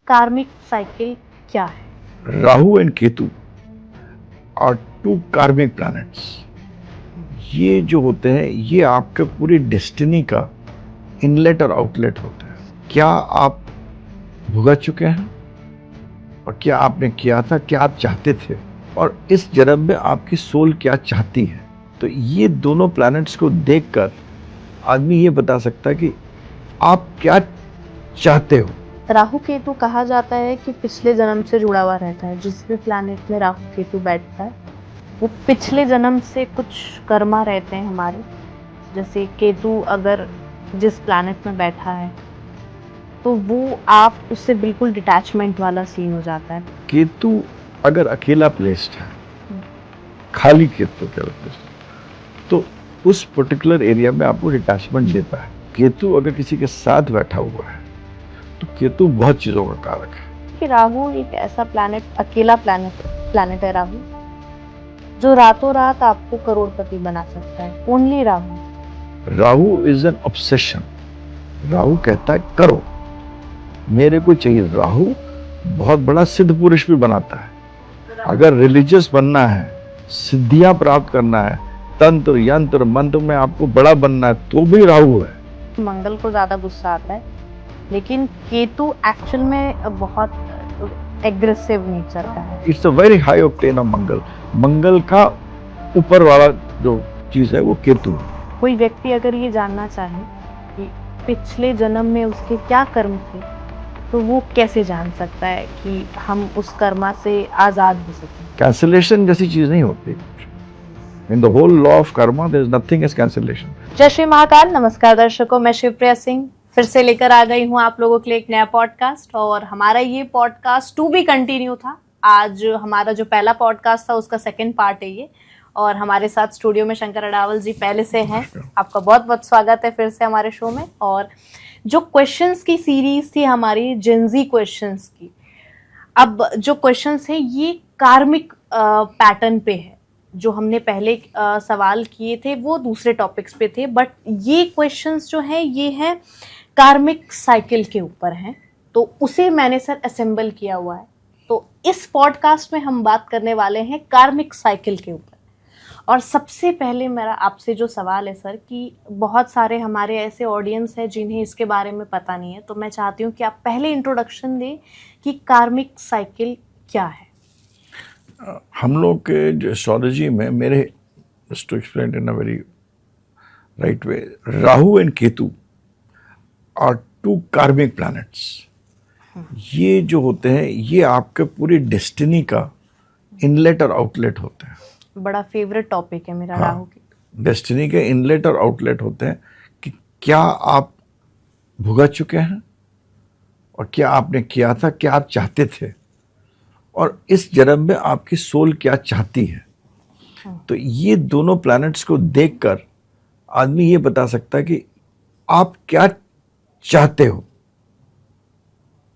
कार्मिक साइकिल क्या है? Rahu and Ketu are two karmic planets. ये जो होते हैं ये आपके पूरी डेस्टिनी का इनलेट और आउटलेट होता है। क्या आप भुगत चुके हैं और क्या आपने किया था, क्या आप चाहते थे और इस जन्म में आपकी सोल क्या चाहती है। तो ये दोनों प्लैनेट्स को देखकर आदमी ये बता सकता है कि आप क्या चाहते हो। राहु केतु कहा जाता है कि पिछले जन्म से जुड़ा हुआ रहता है। जिस भी प्लैनेट में राहु केतु बैठता है वो पिछले जन्म से कुछ कर्मा रहते हैं हमारे। जैसे केतु अगर जिस प्लैनेट में बैठा है तो वो आप उससे बिल्कुल डिटैचमेंट वाला सीन हो जाता है। केतु अगर अकेला प्लेस्ड है, खाली केतु अकेला प्लेस्ड, तो उस पर्टिकुलर एरिया में आपको डिटैचमेंट देता है। केतु अगर किसी के साथ बैठा हुआ है तो केतु बहुत चीजों का कारक है। कि राहु एक ऐसा प्लैनेट, अकेला प्लैनेट है राहु, जो रातों रात आपको करोड़पति बना सकता है। Only Rahu is an obsession. Rahu कहता है करो, मेरे को चाहिए। राहु बहुत बड़ा सिद्ध पुरुष भी बनाता है। अगर रिलीजियस बनना है, सिद्धियां प्राप्त करना है, तंत्र यंत्र मंत्र में आपको बड़ा बनना है, तो भी राहु है। मंगल को ज्यादा गुस्सा आता है, लेकिन केतु एक्चुअल में बहुत एग्रेसिव नेचर का है। It's a very high octane of Mangal. Mangal का ऊपर वाला जो चीज है वो केतु है। कोई व्यक्ति अगर ये जानना चाहे कि पिछले जन्म में उसके क्या कर्म थे, तो वो कैसे जान सकता है कि हम उस कर्मा से आजाद हो सकें? कैंसिलेशन जैसी चीज नहीं होती। In the whole law of karma there is nothing as cancellation. जय श्री महाकाल। नमस्कार दर्शकों, मैं शिवप्रिया सिंह फिर से लेकर आ गई हूँ आप लोगों के लिए एक नया पॉडकास्ट। और हमारा ये पॉडकास्ट टू बी कंटिन्यू था। आज हमारा जो पहला पॉडकास्ट था उसका सेकंड पार्ट है ये। और हमारे साथ स्टूडियो में शंकर अडावल जी पहले से हैं। आपका बहुत बहुत स्वागत है फिर से हमारे शो में। और जो क्वेश्चंस की सीरीज थी हमारी, जेंजी क्वेश्चंस की, अब जो क्वेश्चंस है ये कार्मिक पैटर्न पे है। जो हमने पहले सवाल किए थे वो दूसरे टॉपिक्स पे थे, बट ये क्वेश्चंस जो है ये है कार्मिक साइकिल के ऊपर हैं। तो उसे मैंने सर असेंबल किया हुआ है। तो इस पॉडकास्ट में हम बात करने वाले हैं कार्मिक साइकिल के ऊपर। और सबसे पहले मेरा आपसे जो सवाल है सर, कि बहुत सारे हमारे ऐसे ऑडियंस है जिन्हें इसके बारे में पता नहीं है, तो मैं चाहती हूँ कि आप पहले इंट्रोडक्शन दें कि कार्मिक साइकिल क्या है। हम लोग के जो एस्ट्रोलॉजी में, मेरे to explain in a very right way, Rahu and Ketu are two karmic planets. ये जो होते हैं ये आपके पूरी डेस्टिनी का इनलेट और आउटलेट होते हैं। बड़ा फेवरेट टॉपिक है मेरा। हाँ, राहु की डेस्टिनी के इनलेट और आउटलेट होते हैं कि क्या आप भुगत चुके हैं और क्या आपने किया था, क्या आप चाहते थे और इस जन्म में आपकी सोल क्या चाहती है। तो ये दोनों प्लैनेट्स को देखकर आदमी ये बता सकता है कि आप क्या चाहते हो।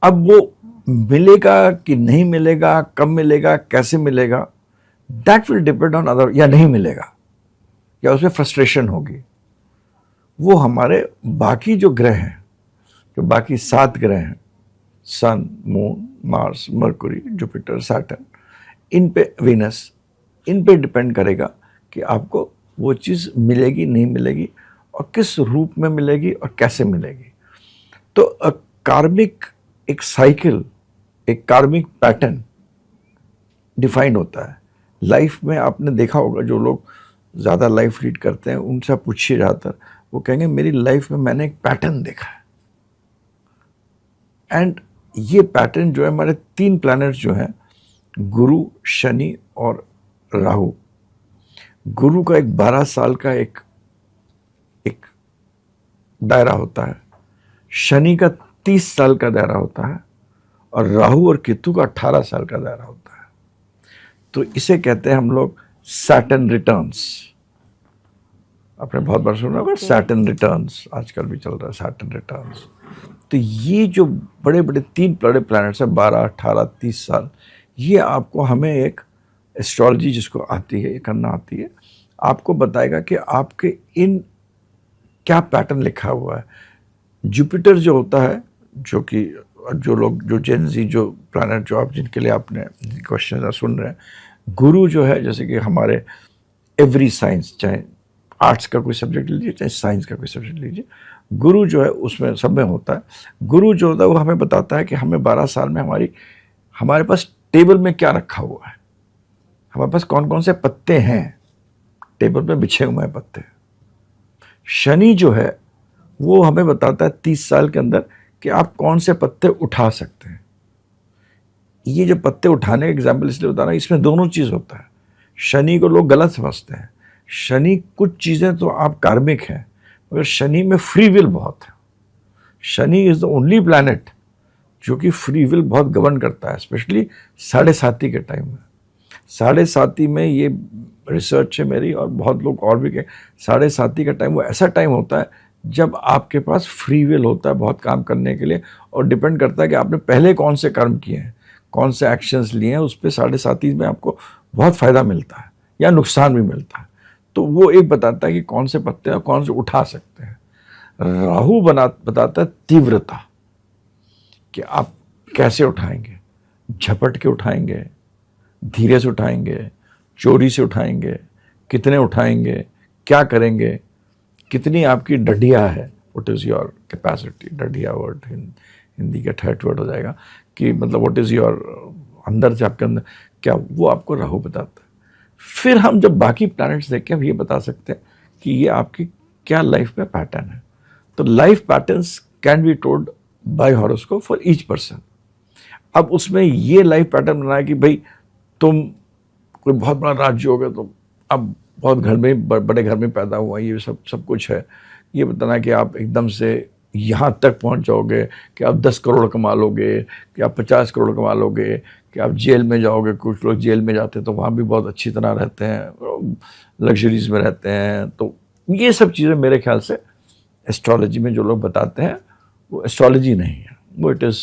अब वो मिलेगा कि नहीं मिलेगा, कब मिलेगा, कैसे मिलेगा, that will depend on other, या नहीं मिलेगा या उसमें फ्रस्ट्रेशन होगी। वो हमारे बाकी जो ग्रह हैं, जो बाकी 7 ग्रह हैं, sun, moon, Mars, Mercury, Jupiter, Saturn, इन पे, वीनस, इन पे डिपेंड करेगा कि आपको वो चीज़ मिलेगी नहीं मिलेगी और किस रूप में मिलेगी और कैसे मिलेगी। तो कार्मिक एक साइकिल, एक कार्मिक पैटर्न डिफाइन होता है लाइफ में। आपने देखा होगा जो लोग ज़्यादा लाइफ लीड करते हैं उनसे आप पूछिए ज़्यादातर, वो कहेंगे मेरी लाइफ में मैंने एक पैटर्न देखा है। एंड ये पैटर्न जो है, हमारे 3 प्लैनेट्स जो हैं, गुरु, शनि और राहु। गुरु का एक 12 साल का एक दायरा होता है, शनि का 30 साल का दायरा होता है और राहु और केतु का 18 साल का दायरा होता है। तो इसे कहते हैं हम लोग सैटर्न रिटर्न्स। आपने बहुत बार सुना होगा सैटर्न रिटर्न्स, आजकल भी चल रहा है सैटर्न रिटर्न्स। तो ये जो बड़े बड़े 3 बड़े प्लैनेट्स हैं, 12, 18, 30 साल, ये आपको, हमें एक एस्ट्रोलॉजी जिसको आती है, ये करना आती है, आपको बताएगा कि आपके इन क्या पैटर्न लिखा हुआ है। जुपिटर जो होता है, जो कि जो लोग, जो जेन जी, जो प्लानट, जो आप जिनके लिए आपने क्वेश्चन सुन रहे हैं, गुरु जो है, जैसे कि हमारे एवरी साइंस, चाहे आर्ट्स का कोई सब्जेक्ट लीजिए, चाहे साइंस का कोई सब्जेक्ट लीजिए, गुरु जो है उसमें सब में होता है। गुरु जो होता है वो हमें बताता है कि हमें 12 साल में हमारे पास टेबल में क्या रखा हुआ है, हमारे पास कौन कौन से पत्ते हैं, टेबल पे बिछे हुए हैं पत्ते। शनि जो है वो हमें बताता है 30 साल के अंदर कि आप कौन से पत्ते उठा सकते हैं। ये जो पत्ते उठाने का एग्जाम्पल इसलिए बता रहा हूं, इसमें दोनों चीज होता है। शनि को लोग गलत समझते हैं। शनि, कुछ चीजें तो आप कार्मिक हैं, मगर शनि में फ्री विल बहुत है। Shani is the only planet जो कि फ्री विल बहुत गवर्न करता है, स्पेशली 7.5 के टाइम में। 7.5 में ये रिसर्च है मेरी, और बहुत लोग और भी कहें, 7.5 का टाइम वो ऐसा टाइम होता है जब आपके पास फ्री विल होता है बहुत काम करने के लिए, और डिपेंड करता है कि आपने पहले कौन से कर्म किए हैं, कौन से एक्शंस लिए हैं, उस पर 7.5 में आपको बहुत फायदा मिलता है या नुकसान भी मिलता है। तो वो एक बताता है कि कौन से पत्ते और कौन से उठा सकते हैं। राहु बताता है तीव्रता, कि आप कैसे उठाएंगे, झपट के उठाएंगे, धीरे से उठाएंगे, चोरी से उठाएंगे, कितने उठाएंगे, क्या करेंगे, कितनी आपकी डढ़िया है, व्हाट इज योर कैपेसिटी। डढ़िया वर्ड हिंदी का ठेठ वर्ड हो जाएगा, कि मतलब व्हाट इज योर, अंदर से आपके अंदर क्या, वो आपको राहु बताता है। फिर हम जब बाकी प्लैनेट्स देखें, हम ये बता सकते हैं कि ये आपकी क्या लाइफ में पैटर्न है। तो life patterns can be told by horoscope for each person. अब उसमें ये लाइफ पैटर्न बनाया कि भाई तुम कोई बहुत बड़ा राज्य हो गया, तो अब बहुत घर में, बड़े घर में पैदा हुआ, ये सब कुछ है। ये बताना कि आप एकदम से यहाँ तक पहुँच जाओगे, कि आप 10 करोड़ कमा लोगे, कि आप 50 करोड़ कमा लोगे, कि आप जेल में जाओगे। कुछ लोग जेल में जाते हैं तो वहाँ भी बहुत अच्छी तरह रहते हैं, लग्जरीज में रहते हैं। तो ये सब चीज़ें मेरे ख्याल से एस्ट्रोलॉजी में जो लोग बताते हैं वो एस्ट्रोलॉजी नहीं है, वो इट इज़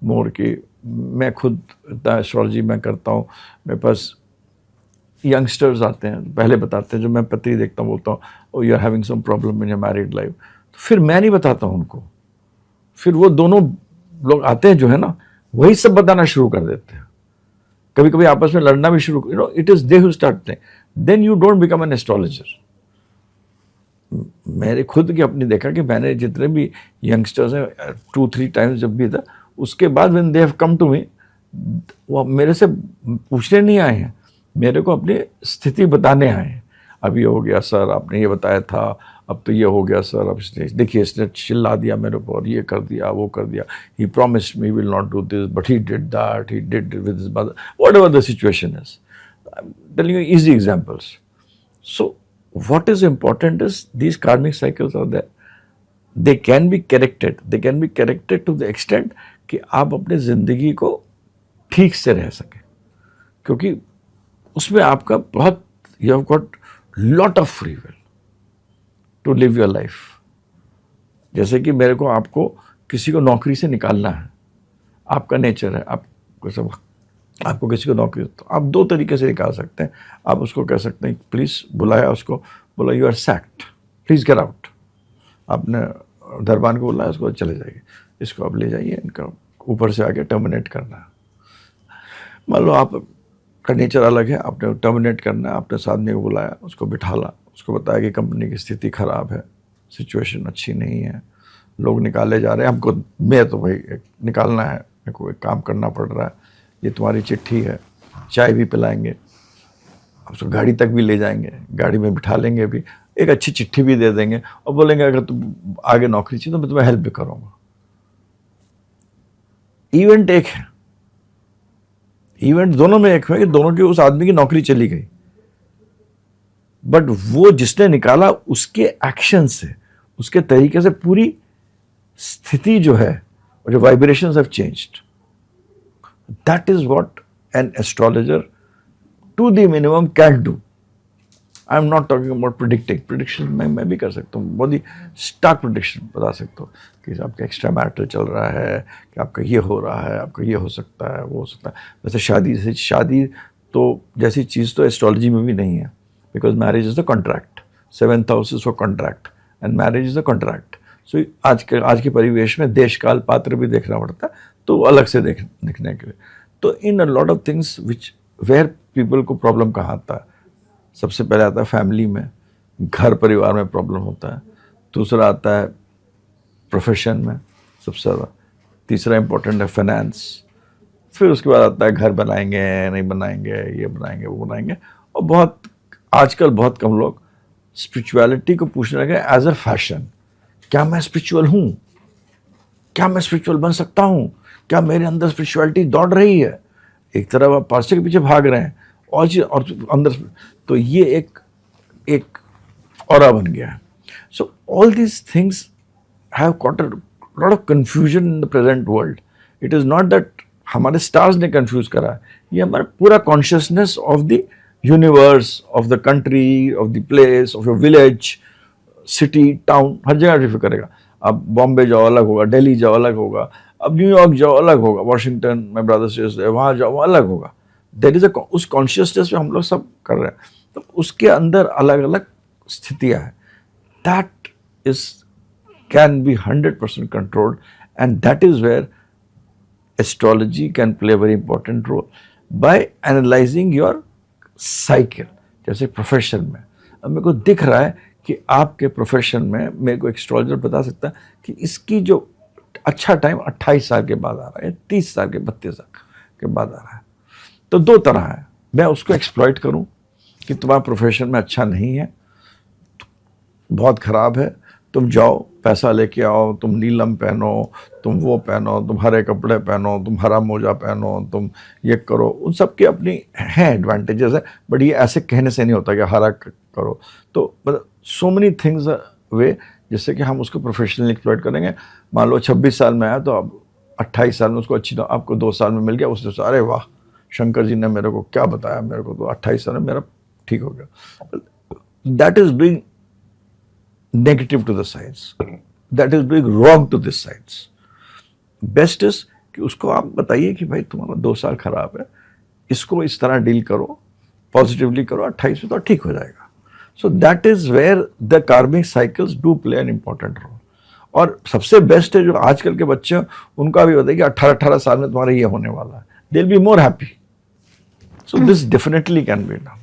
मोर कि मैं खुद इतना एस्ट्रोलॉजी मैं करता हूँ। मेरे पास यंगस्टर्स आते हैं, पहले बताते हैं, जो मैं पत्री देखता हूँ, बोलता हूँ oh you are having some problem in your married life, तो फिर मैं नहीं बताता हूँ उनको, फिर वो दोनों लोग आते हैं जो है ना, वही सब बताना शुरू कर देते हैं। कभी कभी आपस में लड़ना भी शुरू, you know, it is they who start, then you don't become an astrologer. मैंने खुद की अपनी देखा कि मैंने जितने भी यंगस्टर्स हैं 2-3 टाइम्स जब भी था, उसके बाद when they have come to me, वो मेरे से पूछने नहीं आए हैं, मेरे को अपनी स्थिति बताने आए हैं। अब ये हो गया सर, आपने ये बताया था, अब तो ये हो गया सर, अब इसने देखिए इसने चिल्ला दिया मेरे को, और ये कर दिया, वो कर दिया, he promised me will not do this but he did that, he did with his mother, whatever the situation is. I am telling you easy examples. So what is important is these karmic cycles are there, they can be corrected to the extent कि आप अपने जिंदगी को ठीक से रह सके, क्योंकि उसमें आपका बहुत, you have got lot of free will to live your life। जैसे कि मेरे को आपको किसी को नौकरी से निकालना है, आपका नेचर है, आपको किसी को नौकरी, तो आप 2 तरीके से निकाल सकते हैं। आप उसको कह सकते हैं प्लीज़, बुलाया उसको, बोला you are sacked, please get out. आपने दरबान को बोला उसको चले जाइए, इसको आप ले जाइए, इनका ऊपर से आके टर्मिनेट करना है। मान लो आपका नेचर अलग है, आपने टर्मिनेट करना है, आपने आदमी को बुलाया, उसको बिठाला, उसको बताया कि कंपनी की स्थिति ख़राब है, सिचुएशन अच्छी नहीं है, लोग निकाले जा रहे हैं, हमको, मैं तो भाई निकालना है, मेरे को एक काम करना पड़ रहा है, ये तुम्हारी चिट्ठी है, चाय भी पिलाएंगे, उसको गाड़ी तक भी ले जाएंगे, गाड़ी में बिठा लेंगे भी, एक अच्छी चिट्ठी भी दे देंगे, और बोलेंगे अगर तुम आगे नौकरी चाहिए तो मैं तुम्हें हेल्प भी करूँगा। इवेंट एक है, इवेंट दोनों में एक है कि दोनों की, उस आदमी की नौकरी चली गई, बट वो जिसने निकाला उसके एक्शन से, उसके तरीके से पूरी स्थिति जो है, और जो vibrations have changed. That is what an astrologer to the minimum can do. I am not talking about predicting. Prediction मैं भी कर सकता हूँ, बहुत ही स्टार्क प्रोडिक्शन बता सकता हूँ कि आपका एक्स्ट्रा मैटर चल रहा है, कि आपका ये हो रहा है, आपका ये हो सकता है, वो हो सकता है। वैसे शादी तो जैसी चीज़ तो एस्ट्रोलॉजी में भी नहीं है, because marriage is the contract, 7th house is for contract and marriage is the contract. So आज के परिवेश में देश काल पात्र भी देखना पड़ता है, तो अलग से दिखने के लिए। तो in a lot of things which where people को प्रॉब्लम कहाँ आता है, सबसे पहले आता है फैमिली में, घर परिवार में प्रॉब्लम होता है, दूसरा आता है प्रोफेशन में सबसे ज़्यादा, तीसरा इंपॉर्टेंट है फाइनेंस, फिर उसके बाद आता है घर बनाएंगे नहीं बनाएंगे, ये बनाएंगे वो बनाएंगे। और बहुत आजकल बहुत कम लोग स्पिरिचुअलिटी को पूछने लगे एज अ फैशन, क्या मैं स्पिरिचुअल हूँ, क्या मैं स्पिरिचुअल बन सकता हूँ, क्या मेरे अंदर स्पिरिचुअलिटी दौड़ रही है। एक तरफ आप पास्टर के पीछे भाग रहे हैं और अंदर, तो ये एक ऑरा बन गया है। So all these things have got a lot of confusion in the present world. It is not that हमारे स्टार्स ने कंफ्यूज करा है, ये हमारा पूरा consciousness of the universe, of the country, of the place, of your village, city, town, हर जगह differ करेगा। अब बॉम्बे जाओ अलग होगा, दिल्ली जाओ अलग होगा, अब न्यूयॉर्क जाओ अलग होगा, वॉशिंगटन माय ब्रदर से वहाँ जाओ अलग होगा। देयर इज उस कॉन्शियसनेस में हम लोग सब कर रहे हैं, तो उसके अंदर अलग अलग स्थितियाँ हैं। That is can be 100% controlled, and that is where astrology can play very important role by analyzing your cycle. जैसे प्रोफेशन में अब मेरे को दिख रहा है कि आपके प्रोफेशन में मेरे को एस्ट्रोलॉजर बता सकता है कि इसकी जो अच्छा टाइम 28 साल के बाद आ रहा है, 30 साल के 32 साल के बाद आ रहा है। तो दो तरह है, मैं उसको एक्सप्लॉइट करूं कि तुम्हारा प्रोफेशन में अच्छा नहीं है, बहुत ख़राब है, तुम जाओ पैसा लेके आओ, तुम नीलम पहनो, तुम वो पहनो, तुम हरे कपड़े पहनो, तुम हरा मोजा पहनो, तुम ये करो। उन सब की अपनी हैं एडवांटेजेस है, बट ये ऐसे कहने से नहीं होता कि हरा करो। तो सो मेनी थिंग्स वे जिससे कि हम उसको प्रोफेशनली एक्सप्लॉइट करेंगे। मान लो 26 साल में आया तो अब 28 साल में उसको अच्छी तो आपको 2 साल में मिल गया, उसने अरे वाह शंकर जी ने मेरे को क्या बताया, मेरे को तो 28 साल में मेरा ठीक हो गया। That is doing negative to the science, that is doing wrong to this science. Best is कि उसको आप बताइए कि भाई तुम्हारा 2 साल खराब है, इसको इस तरह डील करो, पॉजिटिवली करो, 28 में तो ठीक हो जाएगा। So that is where the karmic cycles do play an important role. और सबसे बेस्ट है जो आजकल के बच्चे हैं, उनका भी बताइए कि 18 साल में तुम्हारा ये होने वाला है, they will be more happy. So this definitely can be done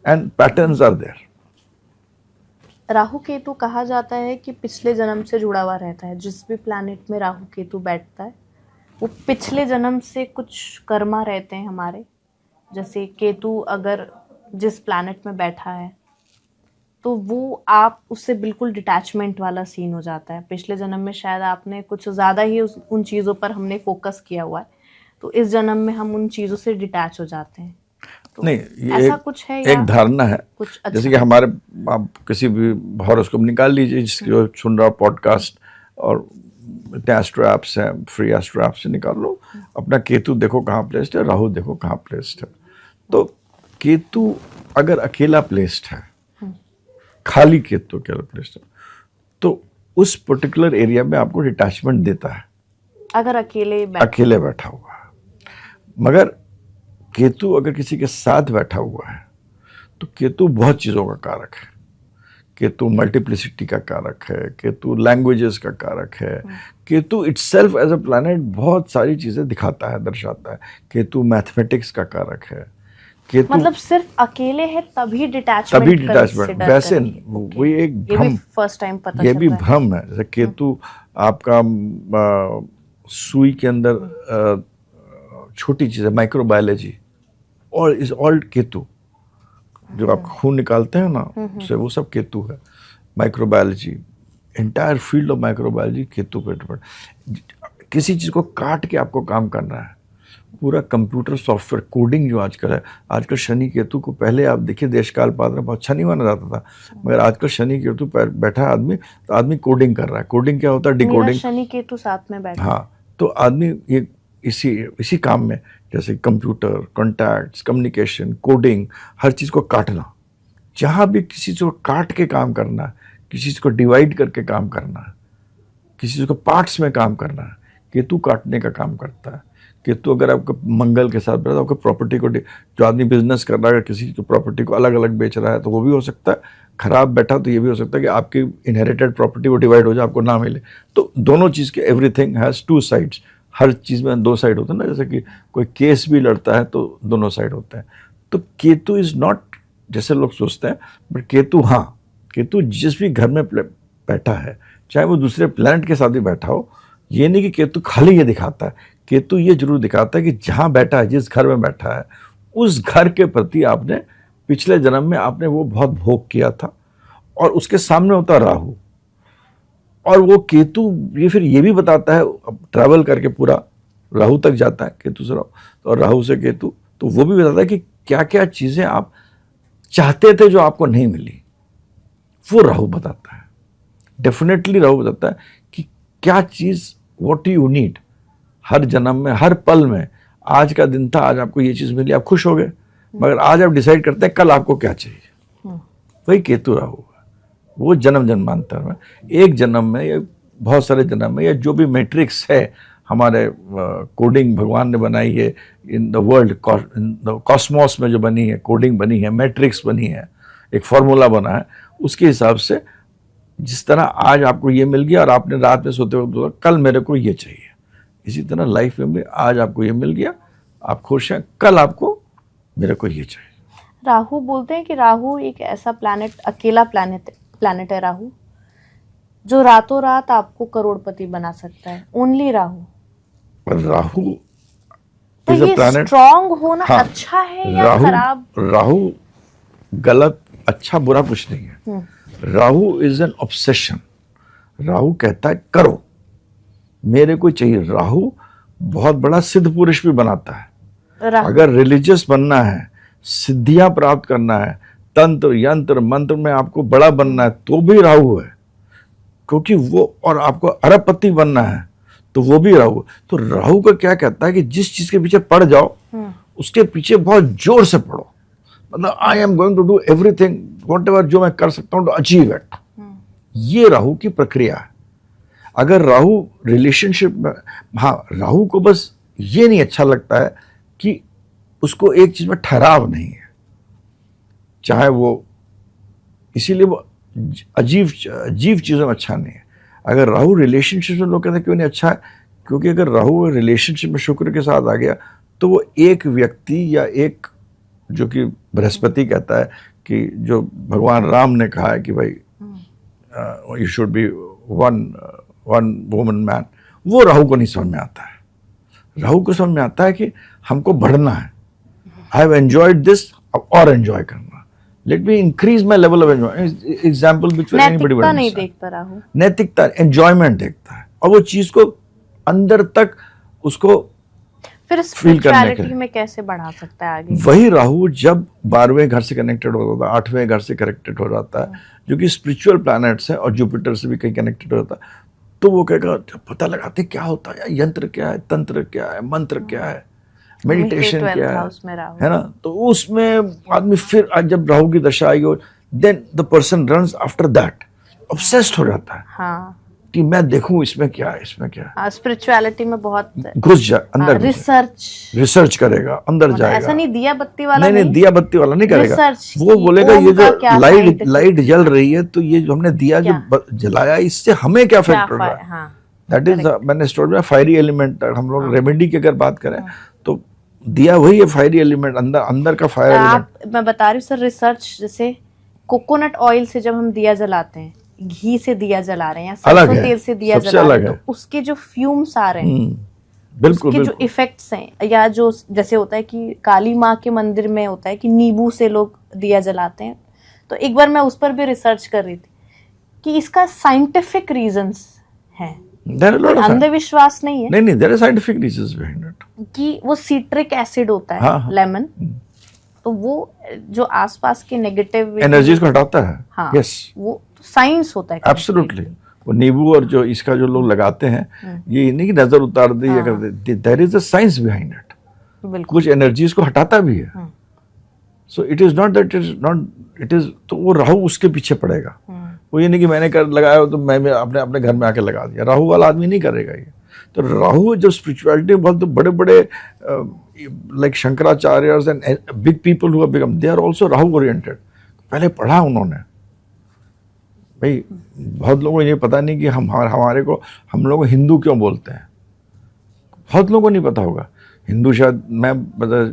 and patterns are there. Rahu Ketu कहा जाता है कि पिछले जन्म से जुड़ा हुआ रहता है। जिस भी प्लैनेट में राहु केतु बैठता है वो पिछले जन्म से कुछ कर्मा रहते हैं हमारे। जैसे केतु अगर जिस प्लैनेट में बैठा है तो वो आप उससे बिल्कुल डिटैचमेंट वाला सीन हो जाता है। पिछले जन्म में शायद आपने कुछ ज़्यादा ही उन चीज़ों पर हमने फोकस किया हुआ है, तो इस जन्म में हम उन चीज़ों से डिटैच हो जाते हैं। तो नहीं, ये ऐसा कुछ है एक धारणा है कुछ अच्छा? जैसे कि हमारे आप किसी भी हॉरोस्कोप निकाल लीजिए, जिसकी जो सुन रहा पॉडकास्ट और इतने एस्ट्रो ऐप्स हैं, फ्री एस्ट्रो ऐप से निकाल लो, अपना केतु देखो कहाँ प्लेस्ड है, राहु देखो कहाँ प्लेस्ड है। तो केतु अगर अकेला प्लेस्ड है, खाली केतु अकेला प्लेस्ड है, तो उस पर्टिकुलर एरिया में आपको डिटैचमेंट देता है अगर अकेले बैठा हुआ है। मगर केतु अगर किसी के साथ बैठा हुआ है तो केतु बहुत चीज़ों का कारक है। केतु मल्टीप्लिसिटी का कारक है, केतु लैंग्वेजेस का कारक है, Ketu itself as a planet बहुत सारी चीज़ें दिखाता है, दर्शाता है। केतु मैथमेटिक्स का कारक है। केतु मतलब सिर्फ अकेले है तभी डिटैचमेंट। वैसे वो एक भ्रम, फर्स्ट टाइम पता ये भी चल रहा है। भ्रम है। जैसे केतु आपका सुई के अंदर छोटी चीज़ है, माइक्रोबायोलॉजी, और इज ऑल केतु। जो आप खून निकालते हैं ना, उससे वो सब केतु है। Microbiology, entire field of microbiology Ketu पे डिपेंड। किसी चीज़ को काट के आपको काम करना है, पूरा कंप्यूटर सॉफ्टवेयर कोडिंग जो आजकल है। आजकल शनि केतु को पहले आप देखिए देशकाल पात्र में बहुत अच्छा नहीं माना जाता था, मगर आजकल शनि केतु पर बैठा है आदमी, तो आदमी कोडिंग कर रहा है। कोडिंग क्या होता है? डिकोडिंग। शनि केतु साथ में बैठा। हाँ, तो आदमी ये इसी काम में, जैसे कंप्यूटर, कॉन्टैक्ट्स, कम्युनिकेशन, कोडिंग, हर चीज़ को काटना। जहाँ भी किसी चीज़ को काट के काम करना है, किसी चीज़ को डिवाइड करके काम करना है, किसी चीज़ को पार्ट्स में काम करना है, केतु काटने का काम करता है। केतु अगर आपको मंगल के साथ बैठा तो आपको प्रॉपर्टी को, जो आदमी बिजनेस कर रहा है, किसी की प्रॉपर्टी को अलग अलग बेच रहा है, तो वो भी हो सकता है। खराब बैठा तो ये भी हो सकता है कि आपकी इनहेरिटेड प्रॉपर्टी वो डिवाइड हो जाए, आपको ना मिले। तो दोनों चीज़ के एवरीथिंग हैज़ टू साइड्स। हर चीज़ में दो साइड होते हैं ना, जैसे कि कोई केस भी लड़ता है तो दोनों साइड होते हैं। तो केतु इज़ नॉट जैसे लोग सोचते हैं, बट केतु, हाँ, केतु जिस भी घर में बैठा है, चाहे वो दूसरे प्लैनेट के साथ भी बैठा हो, ये नहीं कि केतु खाली ये दिखाता है, केतु ये जरूर दिखाता है कि जहाँ बैठा है, जिस घर में बैठा है, उस घर के प्रति आपने पिछले जन्म में आपने वो बहुत भोग किया था। और उसके सामने होता है राहु, और वो केतु ये फिर ये भी बताता है, ट्रैवल करके पूरा राहु तक जाता है, केतु से राहु और राहु से केतु, तो वो भी बताता है कि क्या क्या चीजें आप चाहते थे जो आपको नहीं मिली, वो राहु बताता है। डेफिनेटली राहु बताता है कि क्या चीज, व्हाट यू नीड, हर जन्म में, हर पल में। आज का दिन था, आज आपको ये चीज मिली, आप खुश हो गए, मगर आज आप डिसाइड करते हैं कल आपको क्या चाहिए। वही केतु राहु है। वो जन्म जन्मांतर में, एक जन्म में या बहुत सारे जन्म में, या जो भी मैट्रिक्स है हमारे कोडिंग भगवान ने बनाई है इन द वर्ल्ड, कॉस्मोस में जो बनी है, कोडिंग बनी है, मैट्रिक्स बनी है, एक फॉर्मूला बना है, उसके हिसाब से जिस तरह आज आपको ये मिल गया और आपने रात में सोते वक्त बोला कल मेरे को ये चाहिए, इसी तरह लाइफ में भी आज आपको ये मिल गया, आप खुश हैं, कल आपको मेरे को ये चाहिए। राहु बोलते हैं कि राहु एक ऐसा प्लैनेट, अकेला प्लैनेट है राहु, जो रातों रात आपको करोड़पति बना सकता है। ओनली राहु। पर राहु तो इज अ ये प्लैनेट, स्ट्रॉन्ग होना हाँ, अच्छा है या खराब? राहु गलत, अच्छा बुरा कुछ नहीं है। Rahu is an obsession. Rahu कहता है करो, मेरे को चाहिए। राहु बहुत बड़ा सिद्ध पुरुष भी बनाता है। अगर रिलीजियस बनना है, सिद्धियां प्राप्त करना है, तंत्र यंत्र मंत्र में आपको बड़ा बनना है, तो भी राहु है, क्योंकि वो, और आपको अरबपति बनना है तो वो भी राहु। तो राहु का क्या कहता है कि जिस चीज के पीछे पड़ जाओ उसके पीछे बहुत जोर से पड़ो, मतलब I am going to do everything whatever, जो मैं कर सकता हूं टू अचीव इट। ये राहु की प्रक्रिया है। अगर राहु रिलेशनशिप में, हाँ, राहु को बस ये नहीं अच्छा लगता है कि उसको एक चीज में ठहराव नहीं है, चाहे वो, इसीलिए वो अजीब चीजों में अच्छा नहीं है। अगर राहु रिलेशनशिप में, लोग कहते हैं क्यों नहीं अच्छा है, क्योंकि अगर राहु रिलेशनशिप में शुक्र के साथ आ गया तो वो एक व्यक्ति, या एक, जो कि बृहस्पति कहता है कि जो भगवान राम ने कहा है कि भाई you should be one woman man, वो राहु को नहीं समझ में आता है। राहु को समझ में आता है कि हमको बढ़ना है, आई हैव एंजॉयड दिस, और एंजॉय करना, let me increase my level of enjoy. Example नैतिकता नहीं देखता राहु, नैतिकता, एंजॉयमेंट देखता है, और वो चीज को अंदर तक उसको फिर स्पिरिचुअलिटी में कैसे बढ़ा सकता है आगे? वही राहु जब 12वें घर से कनेक्टेड होता है, 8वें घर से कनेक्टेड हो जाता है, जो कि स्पिरिचुअल प्लैनेट्स है, और जुपिटर से भी कहीं कनेक्टेड हो जाता है, तो वो कहेगा पता लगाते क्या होता है, यंत्र क्या है, तंत्र क्या है, मंत्र क्या है, मेडिटेशन क्या है ना। तो उसमें आदमी फिर जब राहु की दशा आएगी, then the person runs after that, obsessed हो जाता है। हाँ, कि मैं देखूं इसमें क्या है, इसमें क्या है। स्पिरिचुअलिटी में बहुत घुस जा अंदर, रिसर्च करेगा, अंदर जाएगा। ऐसा नहीं दिया बत्ती वाला, नहीं दिया बत्ती वाला नहीं करेगा। वो बोलेगा ये जो लाइट जल रही है, तो ये जो हमने दिया जो जलाया, इससे हमें क्या इफेक्ट पड़ रहा है। दैट इज, मैंने स्टोरी में फायरी एलिमेंट, हम लोग रेमेडी की अगर बात करें तो दिया वही है, फायरी एलिमेंट, अंदर का फायर एलिमेंट। मैं बता रही हूँ सर, रिसर्च, जैसे कोकोनट ऑयल से जब हम दिया जलाते हैं, घी से दिया जला रहे हैं, सरसों तेल से दिया जला रहे हैं, तो उसके जो फ्यूम्स आ रहे हैं, बिल्कुल, उसके जो इफेक्ट्स हैं, या जो जैसे होता है कि काली माँ के मंदिर में होता है कि नींबू से लोग दिया जलाते हैं, तो एक बार मैं उस पर भी रिसर्च कर रही थी कि इसका साइंटिफिक रीजंस हैं, अंधविश्वास नहीं है। नहीं, there are scientific reasons behind it, कि वो सिट्रिक एसिड होता है, लेमन, तो वो जो आसपास के नेगेटिव एनर्जीज को हटाता है। हाँ, यस, वो साइंस होता है। एब्सोल्युटली। वो नींबू और जो इसका जो लोग लगाते हैं, ये नहीं कि नजर उतार दे या कर दे, there is a science behind it. कुछ एनर्जीज को हटाता भी है। So it is not that it is, तो वो राहु उसके पीछे पड़ेगा। वो ये नहीं कि मैंने कर लगाया तो मैं अपने घर में आके लगा दिया, राहु वाला आदमी नहीं करेगा ये। तो राहु जो स्पिरिचुअलिटी बहुत बड़े बड़े like Shankaracharyas and big people who have become, they are also Rahu oriented. पहले पढ़ा उन्होंने, भाई बहुत लोगों को ये पता नहीं कि हम लोग हिंदू क्यों बोलते हैं। बहुत लोगों को नहीं पता होगा। हिंदू शायद मैं बता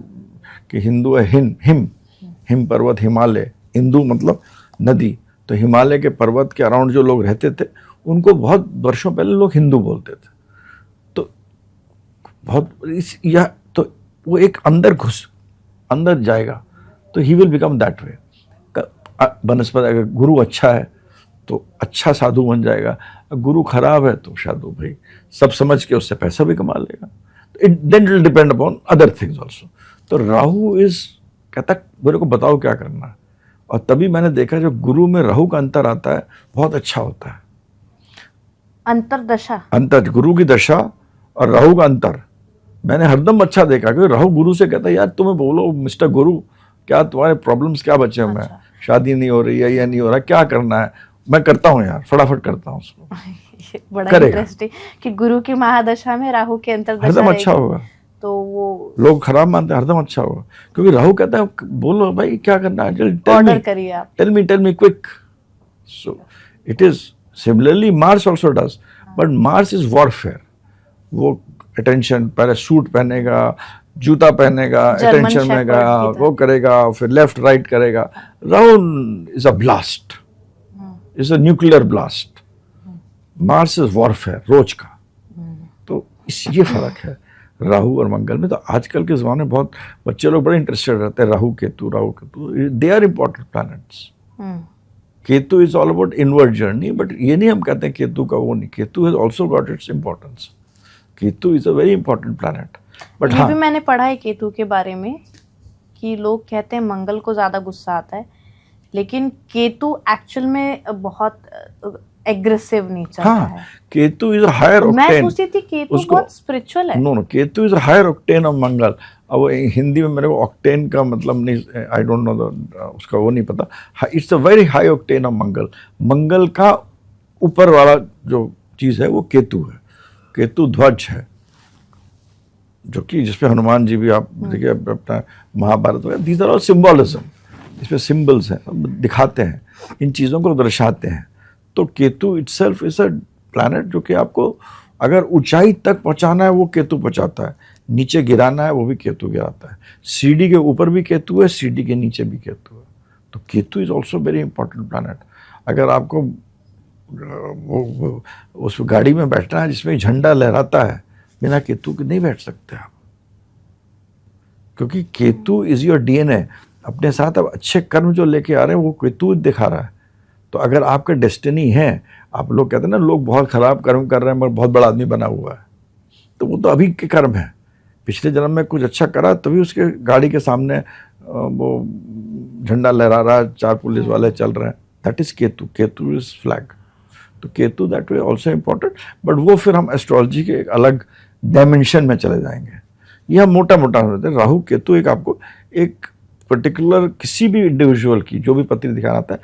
कि हिंदू है हिम पर्वत, हिमालय, हिंदू मतलब नदी। तो हिमालय के पर्वत के अराउंड जो लोग रहते थे उनको बहुत वर्षों पहले लोग हिंदू बोलते थे। तो बहुत यह तो वो एक अंदर जाएगा तो he will become that way. बनस्पति अगर गुरु अच्छा है तो अच्छा साधु बन जाएगा, गुरु खराब है तो साधु भाई सब समझ के उससे पैसा भी कमा लेगा। It then will depend upon other things also. तो राहु इज कहता मेरे को बताओ क्या करना है, और तभी मैंने देखा जो गुरु में राहु का अंतर आता है बहुत अच्छा होता है। अंतर गुरु की दशा और राहु का अंतर मैंने हरदम अच्छा देखा, क्योंकि राहु गुरु से कहता है यार तुम्हें बोलो मिस्टर गुरु क्या तुम्हारे प्रॉब्लम्स क्या बचे हुए हैं, शादी नहीं हो रही है या नहीं हो रहा, क्या करना है, मैं करता हूँ यार, फटाफट करता हूँ उसको। बड़ा इंटरेस्टिंग कि गुरु की महादशा में राहु के अंतर्दशा हरदम अच्छा होगा। तो वो लोग खराब मानते हैं, हरदम अच्छा होगा, क्योंकि राहु कहता है बोलो भाई क्या करना है, ऑर्डर करिए आप, tell me quick. So it is similarly Mars also does, but Mars is warfare. वो अटेंशन, पहले सूट पहनेगा, जूता पहनेगा, अटेंशन में वो करेगा, फिर लेफ्ट राइट करेगा। Rahu is a blast, is a nuclear blast. Mars is warfare, रोज का। तो ये फर्क है राहु और मंगल में। तो आजकल के जमाने में बहुत बच्चे लोग बड़े इंटरेस्टेड रहते हैं Rahu Ketu, they are important planets. Ketu is all about inward journey, but ये नहीं हम कहते हैं केतु का वो नहीं, Ketu has also got its importance. Ketu is a very important planet. But ये भी मैंने पढ़ा है केतु के बारे में कि लोग कहते हैं मंगल को ज्यादा गुस्सा आता है, लेकिन केतु एक्चुअल में बहुत एग्रेसिव नेचर का है। Ketu is a higher octane. मैं सोचती थी केतु बहुत स्पिरिचुअल है। No Ketu is a higher octane of Mangal. अब हिंदी में मेरे को ऑक्टेन का मतलब नहीं, आई डोंट नो उसका वो नहीं पता। It's a very high octane of Mangal. Mangal का ऊपर वाला जो चीज है वो केतु है। केतु ध्वज है, जो कि जिसपे हनुमान जी भी आप देखिए अपना महाभारत में, दीज आर ऑल सिंबॉलिज्म, इसमें सिंबल्स हैं, दिखाते हैं, इन चीज़ों को दर्शाते हैं। तो Ketu itself is a planet जो कि आपको अगर ऊंचाई तक पहुंचाना है वो केतु पहुंचाता है, नीचे गिराना है वो भी केतु गिराता है। सीढ़ी के ऊपर भी केतु है, सीढ़ी के नीचे भी केतु है। तो Ketu is also very important planet. अगर आपको उस गाड़ी में बैठना है जिसमें झंडा लहराता है, बिना केतु के नहीं बैठ सकते आप, क्योंकि केतु इज योर डीएनए। अपने साथ अब अच्छे कर्म जो लेके आ रहे हैं वो केतु दिखा रहा है। तो अगर आपका डेस्टिनी है, आप लोग कहते हैं ना लोग बहुत खराब कर्म कर रहे हैं मगर बहुत बड़ा आदमी बना हुआ है, तो वो तो अभी के कर्म है। पिछले जन्म में कुछ अच्छा करा तभी उसके गाड़ी के सामने वो झंडा लहरा रहा है, 4 पुलिस वाले चल रहे हैं, that is Ketu. Ketu is flag. तो Ketu that way also important, but वो फिर हम एस्ट्रोलॉजी के एक अलग डायमेंशन में चले जाएंगे। यह मोटा मोटा होता है। राहु केतु एक आपको एक पर्टिकुलर किसी भी इंडिविजुअल की जो भी पत्री दिखाना आता है,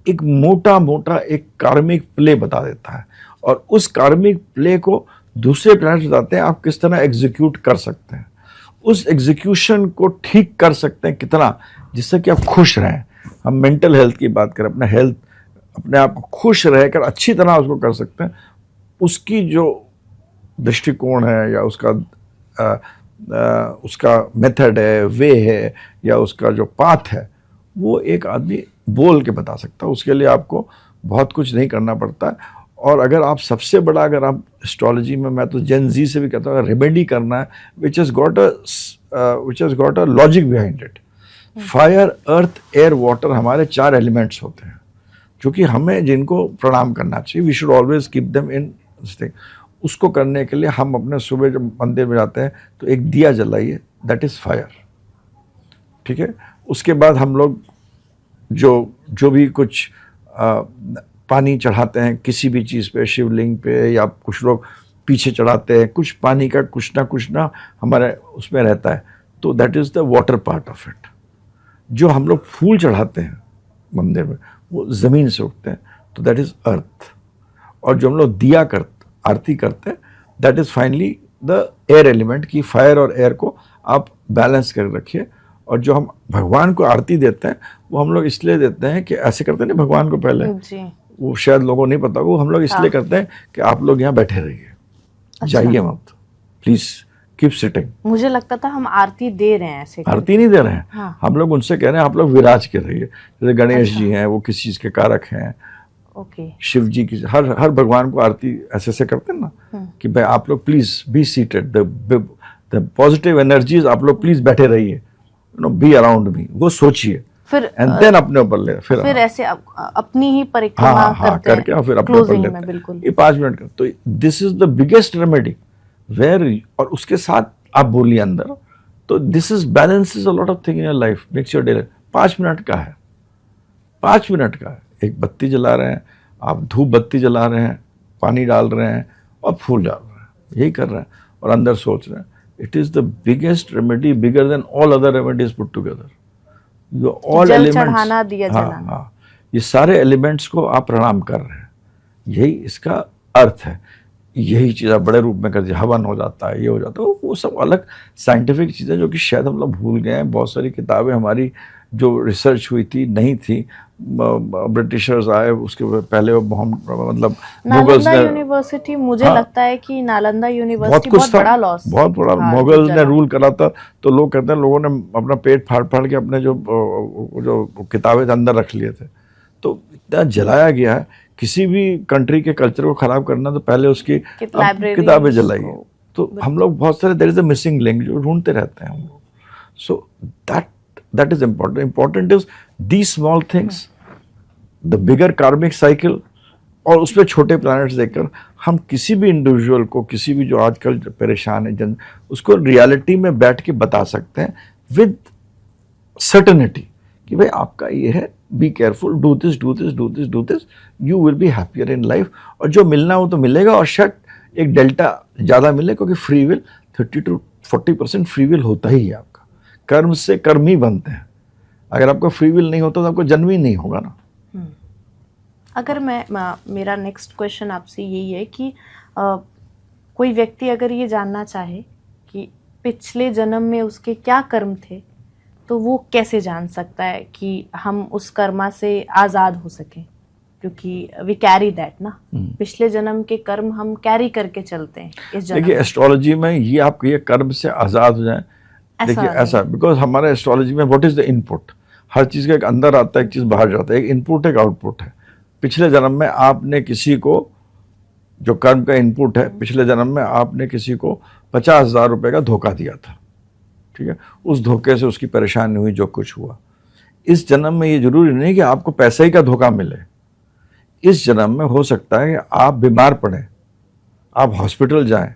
एक मोटा मोटा एक कार्मिक प्ले बता देता है, और उस कार्मिक प्ले को दूसरे प्लैनेट्स बताते हैं आप किस तरह एग्जीक्यूट कर सकते हैं। उस एग्जीक्यूशन को ठीक कर सकते हैं कितना, जिससे कि आप खुश रहें। हम मेंटल हेल्थ की बात करें, अपना हेल्थ, अपने आप को खुश रहकर अच्छी तरह उसको कर सकते हैं। उसकी जो दृष्टिकोण है या उसका मेथड है, वे है, या उसका जो पाथ है, वो एक आदमी बोल के बता सकता है। उसके लिए आपको बहुत कुछ नहीं करना पड़ता है। और अगर आप सबसे बड़ा, अगर आप एस्ट्रोलॉजी में, मैं तो जेन जी से भी कहता हूँ, रेमेडी करना है which has got a logic behind it. Fire, earth, air, water हमारे 4 एलिमेंट्स होते हैं जो कि हमें जिनको प्रणाम करना चाहिए। We should always keep them in this thing. उसको करने के लिए हम अपने सुबह जब मंदिर में जाते हैं तो एक दिया जलाइए, दैट इज़ फायर। ठीक है। उसके बाद हम लोग जो भी कुछ पानी चढ़ाते हैं किसी भी चीज़ पे, शिवलिंग पे, या कुछ लोग पीछे चढ़ाते हैं, कुछ पानी का कुछ ना हमारे उसमें रहता है, तो that is the water part of it. जो हम लोग फूल चढ़ाते हैं मंदिर में वो ज़मीन से उगते हैं, तो दैट इज़ अर्थ। और जो हम लोग दिया आरती करते हैं, that is finally the air element. की फायर और एयर को आप बैलेंस कर रखिए। और जो हम भगवान को आरती देते हैं वो हम लोग इसलिए देते हैं कि ऐसे करते हैं ना भगवान को पहले जी। वो शायद लोगों को नहीं पता, वो हम लोग इसलिए करते हैं कि आप लोग यहाँ बैठे रहिए, जाइए मत, प्लीज कीप सिटिंग। मुझे लगता था हम आरती दे रहे हैं ऐसे करके। आरती नहीं दे रहे हैं। हाँ। हम लोग उनसे कह रहे हैं आप लोग विराज के रहिए। जैसे गणेश अच्छा। जी हैं, वो किस चीज के कारक हैं, ओके। शिव जी की, हर भगवान को आरती ऐसे ऐसे करते हैं ना, कि भाई आप लोग please be seated, the positive energies, आप लोग प्लीज बैठे रहिए, you know, be around me, वो सोचिए, फिर एंड देन अपने ऊपर ले, फिर ऐसे अपनी ही परिक्रमा हाँ करते करके हैं और फिर अपने ऊपर closing लेते में। हैं। बिल्कुल। ये 5 मिनट का, तो this is the biggest remedy where, और उसके साथ आप बोलिए अंदर, तो this is balance is a lot of thing in your life, makes your day. 5 minute का है, 5 मिनट का है। एक बत्ती जला रहे हैं आप, धूप बत्ती जला रहे हैं, पानी डाल रहे हैं और फूल डाल रहे हैं, यही कर रहे हैं और अंदर सोच रहे हैं। It is the biggest remedy, bigger than all other remedies put together. जो ऑल जल एलिमेंट्स, चढ़ाना, दिया जलाना। हाँ, ये सारे एलिमेंट्स को आप प्रणाम कर रहे हैं, यही इसका अर्थ है। यही चीज़ आप बड़े रूप में कर दिया, हवन हो जाता है, ये हो जाता है, वो सब अलग साइंटिफिक चीज़ें जो कि शायद हम लोग भूल गए हैं। बहुत सारी किताबें हमारी जो रिसर्च हुई थी नहीं थी, ब्रिटिशर्स आए उसके पहले, मतलब मुगल्स नालंदा ने, यूनिवर्सिटी, मुझे हाँ, लगता है कि नालंदा बहुत यूनिवर्सिटी कुछ बहुत था, बड़ा लॉस, बहुत बड़ा। मुगल्स ने रूल करा था, तो लोग कहते हैं लोगों ने अपना पेट फाड़ फाड़ के अपने जो किताबें अंदर रख लिए थे। तो इतना जलाया गया है। किसी भी कंट्री के कल्चर को खराब करना तो पहले उसकी किताबें जलाइए। तो हम लोग बहुत सारे, there is a missing link जो ढूंढते रहते हैं हम लोग। So that is important. Important is the small things, the bigger karmic cycle, और उसमें छोटे प्लैनेट्स देखकर हम किसी भी इंडिविजुअल को, किसी भी जो आजकल परेशान है जन, उसको रियलिटी में बैठ के बता सकते हैं विद सर्टेनिटी कि भाई आपका ये है, be careful, do this do this do this do this, you will be happier in life. और जो मिलना हो तो मिलेगा, और शायद एक डेल्टा ज़्यादा मिले, क्योंकि free will 30 to 40% free will होता ही है आपका। कर्म से कर्म ही बनते हैं। अगर आपका फ्री विल नहीं होता तो आपको जन्म ही नहीं होगा ना। अगर मेरा नेक्स्ट क्वेश्चन आपसे यही है कि कोई व्यक्ति अगर ये जानना चाहे कि पिछले जन्म में उसके क्या कर्म थे, तो वो कैसे जान सकता है कि हम उस कर्मा से आज़ाद हो सकें? क्योंकि वी कैरी दैट ना, पिछले जन्म के कर्म हम कैरी करके चलते हैं इस जन्म। देखिए एस्ट्रोलॉजी में ये आपके ये कर्म से आज़ाद हो जाए, देखिए ऐसा, बिकॉज हमारे एस्ट्रोलॉजी में व्हाट इज द इनपुट, हर चीज़ का एक अंदर आता है, एक चीज़ बाहर जाता है, एक इनपुट एक आउटपुट है। पिछले जन्म में आपने किसी को, जो कर्म का इनपुट है, पिछले जन्म में आपने किसी को 50,000 रुपये का धोखा दिया था, ठीक है, उस धोखे से उसकी परेशानी हुई, जो कुछ हुआ। इस जन्म में ये जरूरी नहीं कि आपको पैसे ही का धोखा मिले। इस जन्म में हो सकता है कि आप बीमार पड़े, आप हॉस्पिटल जाएं,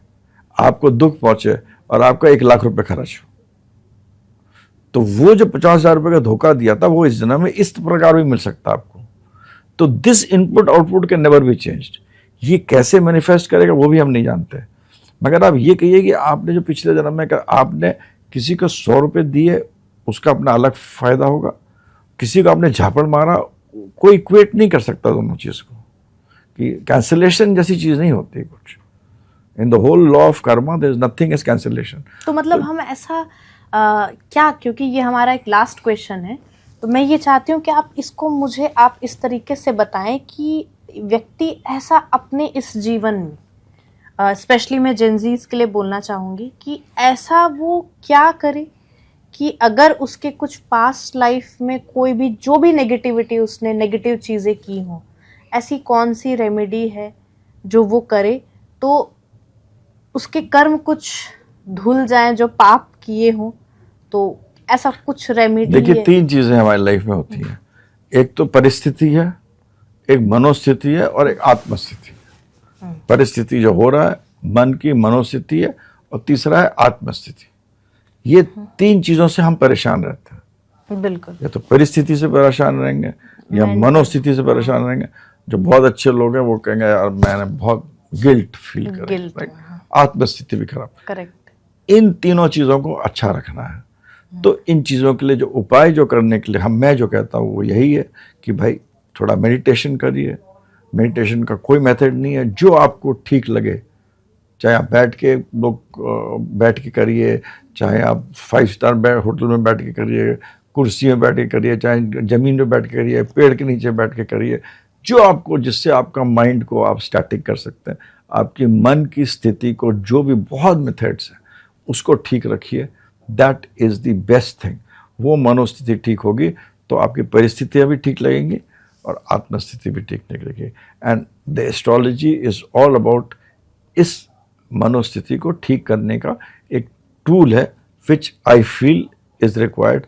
आपको दुख पहुंचे और आपका 1 लाख रुपए खर्च हो। तो वो जो 50,000 रुपये का धोखा दिया था, वो इस जन्म में इस प्रकार भी मिल सकता है आपको। तो this input output can never be changed. ये कैसे मैनिफेस्ट करेगा वो भी हम नहीं जानते, मगर आप ये कहिए कि आपने जो पिछले जन्म में आपने किसी को 100 रुपये दिए, उसका अपना अलग फायदा होगा, किसी को आपने झापड़ मारा, कोई इक्वेट नहीं कर सकता दोनों चीज़ को, कि कैंसिलेशन जैसी चीज़ नहीं होती कुछ। In the whole law of karma there is nothing as cancellation. तो मतलब हम ऐसा क्या, क्योंकि ये हमारा एक लास्ट क्वेश्चन है, तो मैं ये चाहती हूँ कि आप इसको मुझे आप इस तरीके से बताएं कि व्यक्ति ऐसा अपने इस जीवन में, स्पेशली मैं जेनजीज के लिए बोलना चाहूँगी, कि ऐसा वो क्या करे कि अगर उसके कुछ पास्ट लाइफ में कोई भी, जो भी नेगेटिविटी, उसने नेगेटिव चीज़ें की हों, ऐसी कौन सी रेमेडी है जो वो करे तो उसके कर्म कुछ धुल जाएं, जो पाप किए हों, तो ऐसा कुछ रेमेडी? देखिए 3 चीज़ें हमारी लाइफ में होती हैं, एक तो परिस्थिति है, एक मनोस्थिति है, और एक आत्मस्थिति है। परिस्थिति जो हो रहा है मन की मनोस्थिति है, और तीसरा है आत्मस्थिति। ये 3 चीज़ों से हम परेशान रहते हैं। बिल्कुल। या तो परिस्थिति से परेशान रहेंगे या मनोस्थिति से परेशान रहेंगे। जो बहुत अच्छे लोग हैं वो कहेंगे यार मैंने बहुत गिल्ट फील कर, आत्मस्थिति भी खराब। करेक्ट। इन तीनों चीज़ों को अच्छा रखना है। तो इन चीज़ों के लिए जो उपाय जो करने के लिए मैं जो कहता हूँ वो यही है कि भाई थोड़ा मेडिटेशन करिए। मेडिटेशन का कोई मेथड नहीं है, जो आपको ठीक लगे, चाहे आप बैठ के करिए, चाहे आप 5 स्टार होटल में बैठ के करिए, कुर्सी में बैठ के करिए, चाहे ज़मीन में बैठ के करिए, पेड़ के नीचे बैठ के करिए, जो आपको, जिससे आपका माइंड को आप स्टैटिक कर सकते हैं, आपके मन की स्थिति को, जो भी बहुत मेथड्स हैं, उसको ठीक रखिए. That is the best thing. वो मनोस्थिति ठीक होगी तो आपकी परिस्थितियां भी ठीक लगेंगी और आत्मस्थिति भी ठीक लगेगी. And the astrology is all about इस मनोस्थिति को ठीक करने का एक टूल है, which I feel is required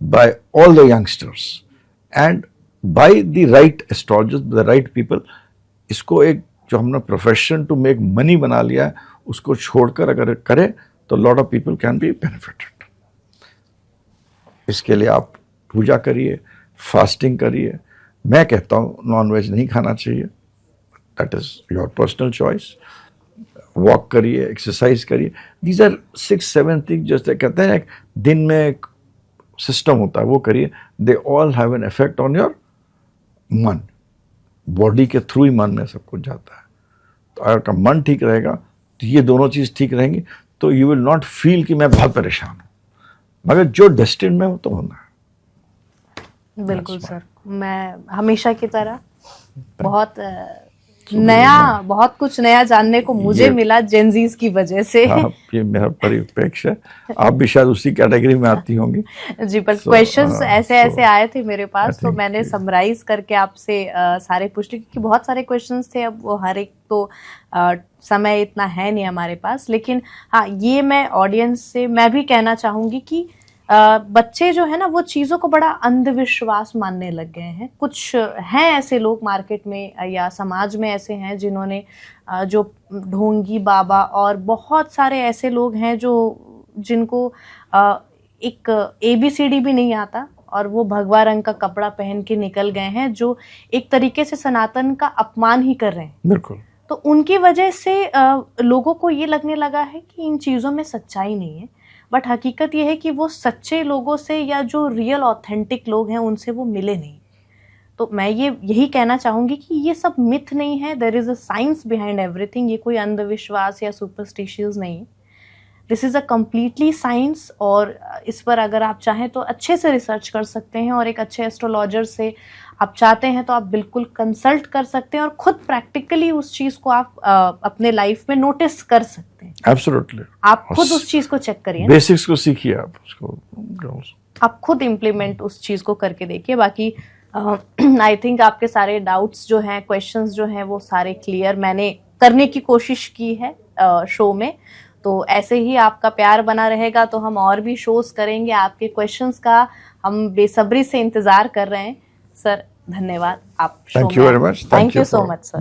by all the youngsters and by the right astrologers, the right people. इसको एक जो हमने प्रोफेशन टू मेक मनी बना लिया है, उसको छोड़कर अगर करें तो lot of people can be benefited. इसके लिए आप पूजा करिए, फास्टिंग करिए. मैं कहता हूँ नॉनवेज नहीं खाना चाहिए, that is your personal choice. Walk करिए, एक्सरसाइज करिए. These are 6-7 things. जैसे कहते हैं एक दिन में एक सिस्टम होता है, वो करिए. They all have an effect on your मन. बॉडी के थ्रू ही मन में सब कुछ जाता है. तो अगर आपका मन ठीक रहेगा तो ये दोनों चीज़ ठीक रहेंगी, तो यू विल नॉट फील कि मैं बहुत परेशान हूँ. मगर जो डेस्टिन में वो तो होना है. बिल्कुल सर, मैं हमेशा की तरह बहुत नया, बहुत कुछ नया जानने को मुझे मिला जेनजीज की वजह से. ये मेरा परिप्रेक्ष्य है. आप भी शायद उसी कैटेगरी में आती होंगी. जी, पर क्वेश्चंस ऐसे आए थे मेरे पास, तो मैंने समराइज करके आपसे सारे पूछ लिए, क्योंकि बहुत सारे क्वेश्चंस थे. अब वो हर एक तो समय इतना है नहीं हमारे पास. लेकिन हाँ, ये मैं ऑडियंस से मैं भी कहना चाहूँगी कि बच्चे जो है ना, वो चीज़ों को बड़ा अंधविश्वास मानने लग गए हैं. कुछ हैं ऐसे लोग मार्केट में या समाज में ऐसे हैं जिन्होंने जो ढोंगी बाबा और बहुत सारे ऐसे लोग हैं जो जिनको एक ABCD भी नहीं आता और वो भगवा रंग का कपड़ा पहन के निकल गए हैं, जो एक तरीके से सनातन का अपमान ही कर रहे हैं. बिल्कुल. तो उनकी वजह से लोगों को ये लगने लगा है कि इन चीज़ों में सच्चाई नहीं है. बट हकीकत ये है कि वो सच्चे लोगों से या जो रियल ऑथेंटिक लोग हैं उनसे वो मिले नहीं. तो मैं यही कहना चाहूँगी कि ये सब मिथ नहीं है. There is a science behind everything. ये कोई अंधविश्वास या सुपरस्टिशियस नहीं है. This is a completely science. और इस पर अगर आप चाहें तो अच्छे से रिसर्च कर सकते हैं, और एक अच्छे एस्ट्रोलॉजर से आप चाहते हैं तो आप बिल्कुल कंसल्ट कर सकते हैं और खुद प्रैक्टिकली उस चीज़ को आप अपने लाइफ में नोटिस कर सकते हैं. एब्सोल्युटली. आप खुद उस चीज़ को चेक करिए, बेसिक्स को सीखिए. आप उसको आप खुद इम्प्लीमेंट उस चीज़ को करके देखिए. बाकी आई थिंक आपके सारे डाउट्स जो हैं, क्वेश्चंस जो हैं, वो सारे क्लियर मैंने करने की कोशिश की है शो में. तो ऐसे ही आपका प्यार बना रहेगा तो हम और भी शोज करेंगे. आपके क्वेश्चंस का हम बेसब्री से इंतजार कर रहे हैं. सर, धन्यवाद. आप thank you very much. Thank you so much sir.